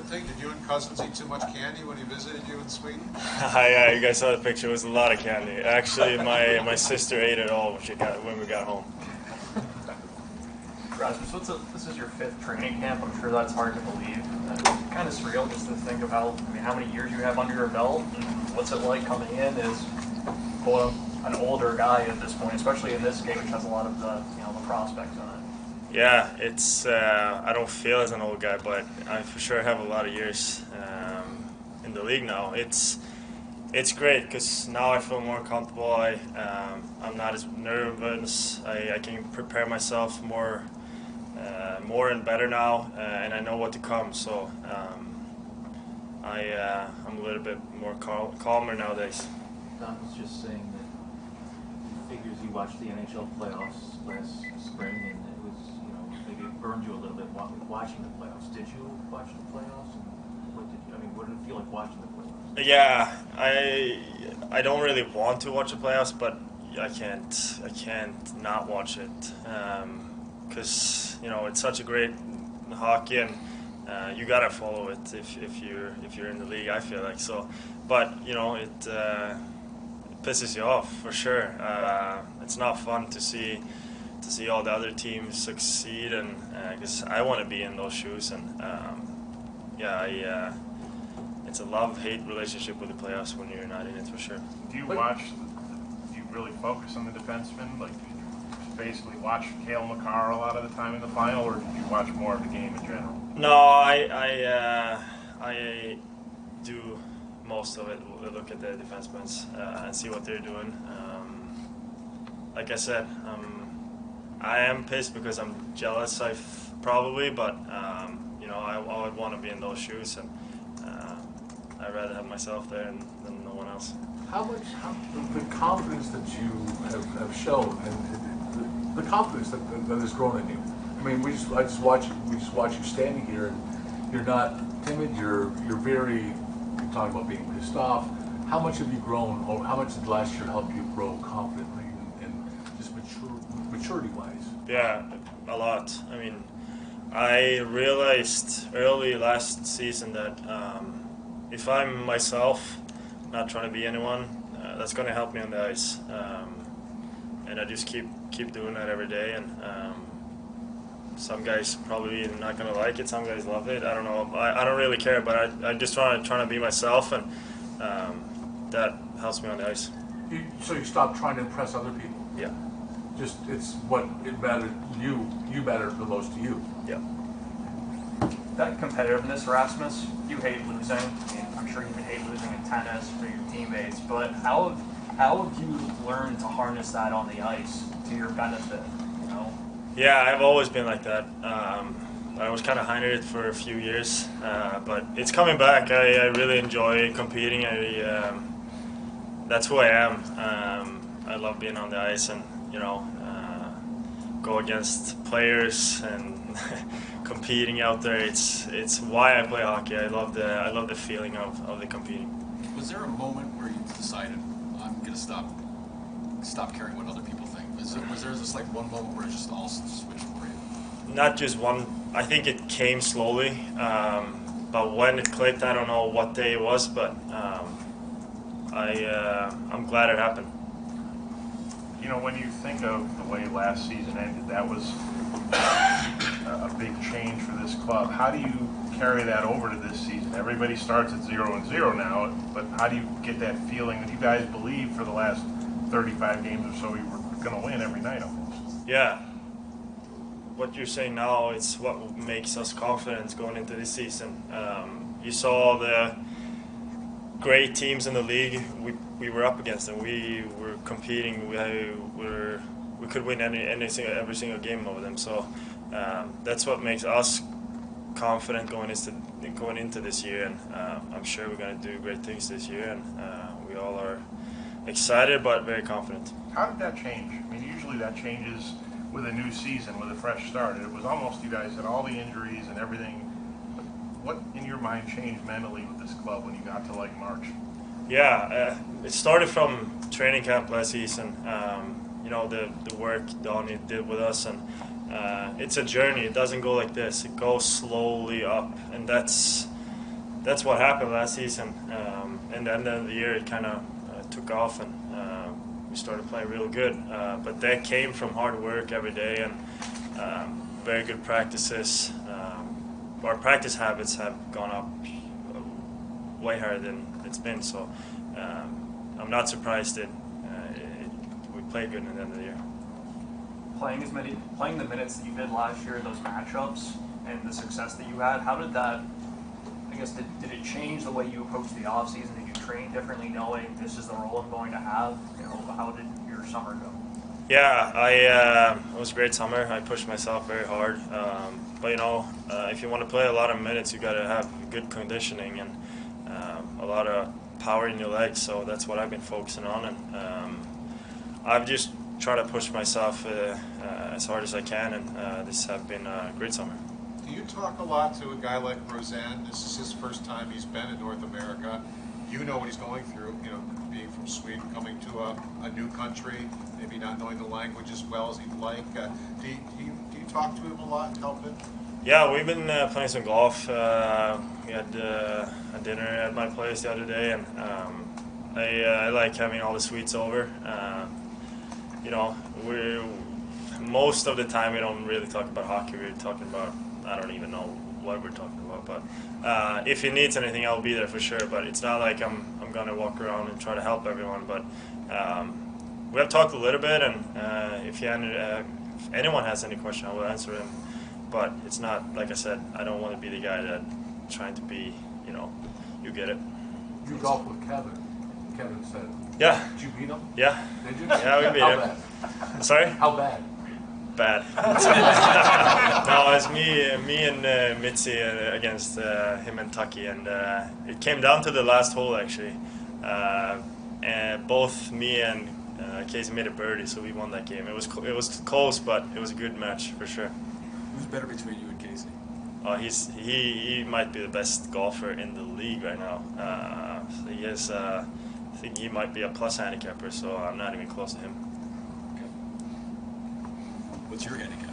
thing? Did you and Cousins eat too much candy when he visited you in Sweden? Yeah, you guys saw the picture. It was a lot of candy. Actually, my sister ate it all when we got home. Rasmus, this is your 5th training camp. I'm sure that's hard to believe. Kind of surreal just to think about. How many years you have under your belt, and what's it like coming in as an older guy at this point, especially in this game, which has a lot of the prospects in it. Yeah, it's I don't feel as an old guy, but I for sure have a lot of years in the league now. It's great because now I feel more comfortable. I'm not as nervous. I can prepare myself more and better now, and I know what to come. So I'm a little bit more calmer nowadays. Don was just saying that he figures you watched the NHL playoffs last spring, and it was, maybe it burned you a little bit watching the playoffs. Did you watch the playoffs? And what did it feel like watching the playoffs? Yeah, I don't really want to watch the playoffs, but I can't not watch it because it's such a great hockey, and you gotta follow it if you're in the league. I feel like so, but it pisses you off for sure. It's not fun to see all the other teams succeed, and because I want to be in those shoes, and it's a love-hate relationship with the playoffs when you're not in it for sure. Do you really focus on the defensemen? Like, you basically watch Cale Makar a lot of the time in the final, or did you watch more of the game in general? No, I do most of it. Look at the defensemen and see what they're doing. Like I said, I am pissed because I'm jealous. Probably, but I would want to be in those shoes, and I'd rather have myself there than no one else. How much the confidence that you have shown, and the confidence that has grown in you. We just watch you standing here, and you're not timid. You're talking about being pissed off. How much have you grown, or how much did last year help you grow confidently and just maturity-wise? Yeah, a lot. I realized early last season that if I'm myself, not trying to be anyone, that's going to help me on the ice. And I just keep doing that every day. And some guys probably not going to like it. Some guys love it. I don't know. I don't really care, but I just trying to be myself, and that helps me on the ice. So you stop trying to impress other people? Yeah. Just it's what it matters. You matter the most to you. Yeah. That competitiveness, Rasmus, you hate losing. I'm sure you hate losing in tennis for your teammates, but how have you learned to harness that on the ice to your benefit? Yeah, I've always been like that. I was kind of hiding it for a few years, but it's coming back. I really enjoy competing. That's who I am. I love being on the ice and go against players and competing out there. It's why I play hockey. I love the feeling of the competing. Was there a moment where you decided, I'm going to stop caring what other people think? Was there just like one moment where it just all switched for you? Not just one. I think it came slowly, but when it clicked, I don't know what day it was, but I'm glad it happened. When you think of the way last season ended, that was a big change for this club. How do you carry that over to this season? Everybody starts at 0-0 now, but how do you get that feeling that you guys believe for the last 35 games or so you were going to win every night almost? Yeah. What you're saying now, it's what makes us confident going into this season. You saw the great teams in the league we were up against, and we were competing. We could win every single game over them. So that's what makes us confident going into this year, and I'm sure we're going to do great things this year, and we all are excited but very confident. How did that change? Usually that changes with a new season, with a fresh start. It was almost, you guys had all the injuries and everything. What in your mind changed mentally with this club when you got to March? Yeah, it started from training camp last season. The work Donnie did with us, and it's a journey. It doesn't go like this. It goes slowly up, and that's that's what happened last season. And the end of the year, it kind of took off, and we started playing real good. But that came from hard work every day and very good practices. Our practice habits have gone up way higher than it's been, so I'm not surprised that we played good at the end of the year. Playing the minutes that you did last year, those matchups, and the success that you had, how did that? I guess did it change the way you approached the off season? Did you train differently, knowing this is the role I'm going to have? You know, how did your summer go? Yeah, it was a great summer. I pushed myself very hard. But if you want to play a lot of minutes, you got to have good conditioning and a lot of power in your legs. So that's what I've been focusing on, and I've just tried to push myself as hard as I can. And this has been a great summer. Do you talk a lot to a guy like Rosen? This is his first time he's been in North America. You know what he's going through, being from Sweden, coming to a new country, maybe not knowing the language as well as he'd like. Do you talk to him a lot and help him? Yeah, we've been playing some golf. We had a dinner at my place the other day, and I like having all the Swedes over. Most of the time we don't really talk about hockey. We're talking about, I don't even know what we're talking about, but if he needs anything, I'll be there for sure. But it's not like I'm gonna walk around and try to help everyone. But we have talked a little bit, and if anyone has any question, I will answer them. But it's not, like I said, I don't want to be the guy that trying to be, you get it. You golf with Kevin. Kevin said. Yeah. Did you beat him? Yeah. Did you? Yeah, we beat How him. bad? Sorry? How bad? Bad. No, it's me and Mitzi against him and Tucky, and it came down to the last hole actually. And both me and Casey made a birdie, so we won that game. It was close, but it was a good match for sure. Who's better between you and Casey? He might be the best golfer in the league right now. He is. I think he might be a plus handicapper, so I'm not even close to him. What's your handicap?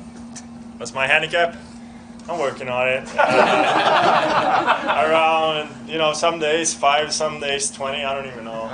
What's my handicap? I'm working on it. Around, some days 5, some days 20. I don't even know.